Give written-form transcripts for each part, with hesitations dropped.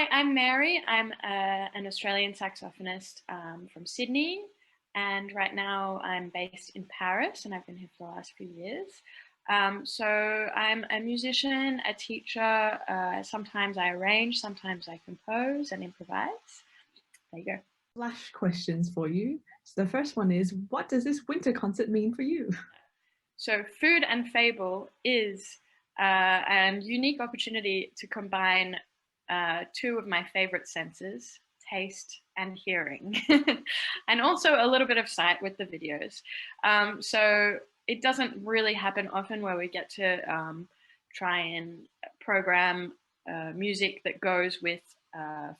Hi, I'm Mary. I'm an Australian saxophonist from Sydney, and right now I'm based in Paris, and I've been here for the last few years. So I'm a musician, a teacher. Sometimes I arrange, sometimes I compose and improvise. There you go. Flash questions for you. So the first one is, what does this winter concert mean for you? So Food and Fable is a unique opportunity to combine two of my favorite senses, taste and hearing, and also a little bit of sight with the videos. So it doesn't really happen often where we get to try and program music that goes with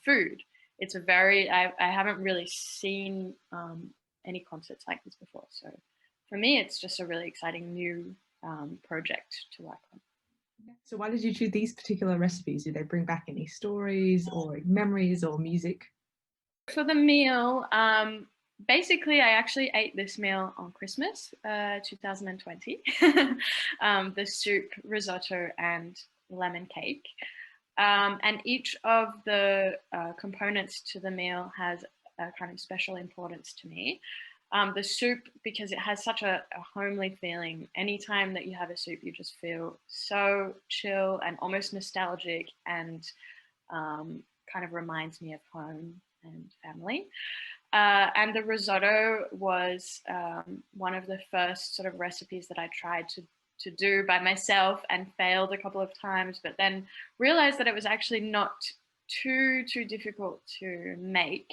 food. It's a very, I haven't really seen any concerts like this before. So for me, it's just a really exciting new project to work on. So why did you choose these particular recipes? Do they bring back any stories or memories or music? For the meal, basically, I actually ate this meal on Christmas, 2020. The soup, risotto, and lemon cake. And each of the components to the meal has a kind of special importance to me. The soup, because it has such a homely feeling. Anytime that you have a soup, you just feel so chill and almost nostalgic, and kind of reminds me of home and family. And the risotto was one of the first sort of recipes that I tried to do by myself and failed a couple of times, but then realized that it was actually not too difficult to make.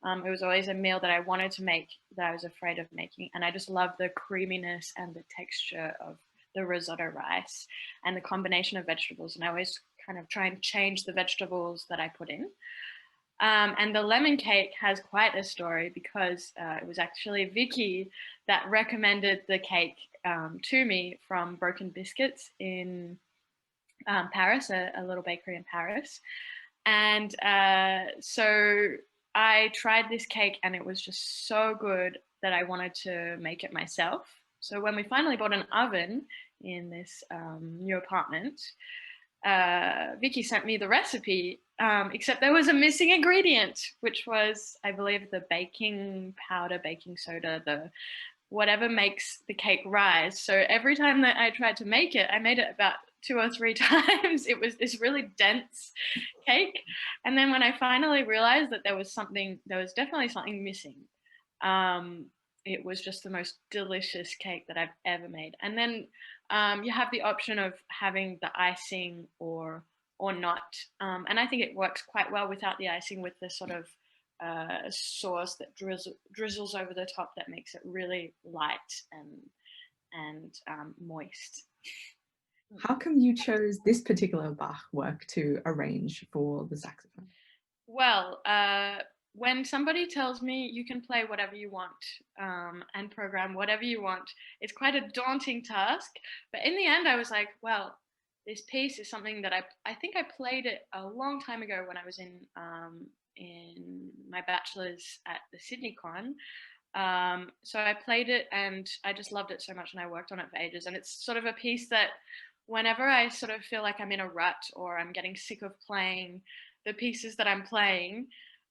It was always a meal that I wanted to make that I was afraid of making, and I just love the creaminess and the texture of the risotto rice and the combination of vegetables, and I always kind of try and change the vegetables that I put in. And the lemon cake has quite a story because it was actually Vicky that recommended the cake to me from Broken Biscuits in Paris, a little bakery in Paris. And so I tried this cake and it was just so good that I wanted to make it myself. So when we finally bought an oven in this new apartment, Vicky sent me the recipe, except there was a missing ingredient, which was, I believe, the baking powder, baking soda, the whatever makes the cake rise. So every time that I tried to make it, I made it about 2 or 3 times. It was this really dense cake. And then when I finally realized that there was definitely something missing. It was just the most delicious cake that I've ever made. And then you have the option of having the icing or not. And I think it works quite well without the icing, with the sort of sauce that drizzles over the top that makes it really light and moist. How come you chose this particular Bach work to arrange for the saxophone? Well, when somebody tells me you can play whatever you want and program whatever you want, it's quite a daunting task. But in the end, I was like, well, this piece is something that I think I played it a long time ago when I was in my bachelor's at the Sydney Con. So I played it and I just loved it so much, and I worked on it for ages. And it's sort of a piece that whenever I sort of feel like I'm in a rut or I'm getting sick of playing the pieces that I'm playing,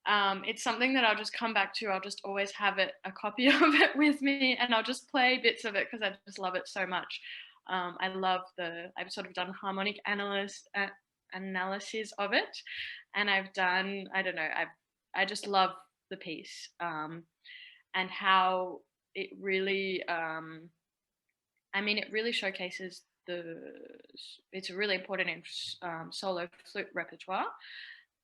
it's something that I'll just come back to. I'll just always have a copy of it with me, and I'll just play bits of it because I just love it so much. I've sort of done harmonic analysis of it, and I've done, I don't know, I just love the piece, and how it really, it really showcases it's really important in solo flute repertoire.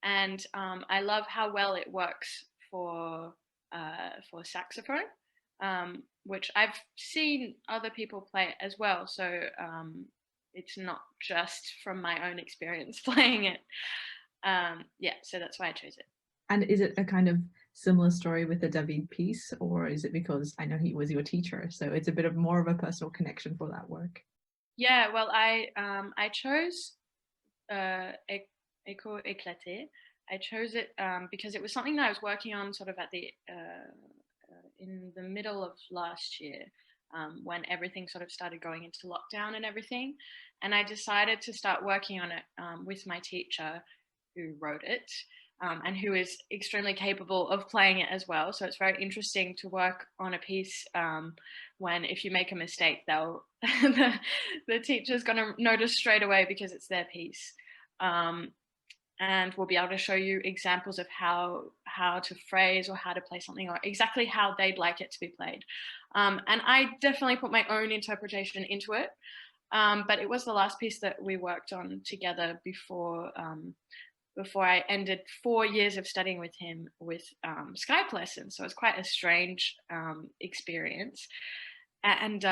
And I love how well it works for saxophone, which I've seen other people play as well. So it's not just from my own experience playing it. Yeah, so that's why I chose it. And is it a kind of similar story with the David piece, or is it because I know he was your teacher, so it's a bit of more of a personal connection for that work? Yeah, well, I chose Echo Éclaté. I chose it because it was something that I was working on sort of at the in the middle of last year, when everything sort of started going into lockdown and everything, and I decided to start working on it with my teacher, who wrote it, and who is extremely capable of playing it as well. So it's very interesting to work on a piece when if you make a mistake, they'll the teacher's going to notice straight away because it's their piece. And we'll be able to show you examples of how to phrase or how to play something or exactly how they'd like it to be played. And I definitely put my own interpretation into it. But it was the last piece that we worked on together before I ended 4 years of studying with him with Skype lessons. So it was quite a strange experience. And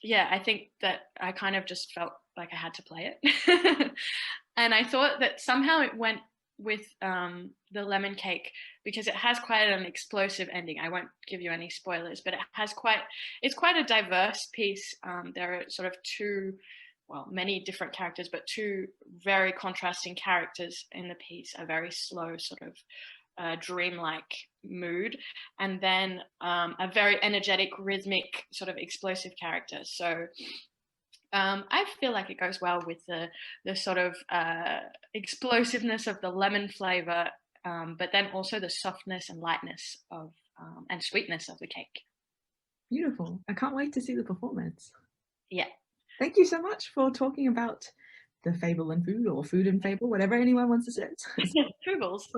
yeah, I think that I kind of just felt like I had to play it. And I thought that somehow it went with the lemon cake because it has quite an explosive ending. I won't give you any spoilers, but it's quite a diverse piece. There are sort of many different characters, but two very contrasting characters in the piece, a very slow sort of dreamlike mood, and then a very energetic, rhythmic, sort of explosive character. So I feel like it goes well with the sort of explosiveness of the lemon flavor, but then also the softness and lightness of and sweetness of the cake. Beautiful. I can't wait to see the performance. Yeah. Thank you so much for talking about the fable and food, or food and fable, whatever anyone wants to say. Fables.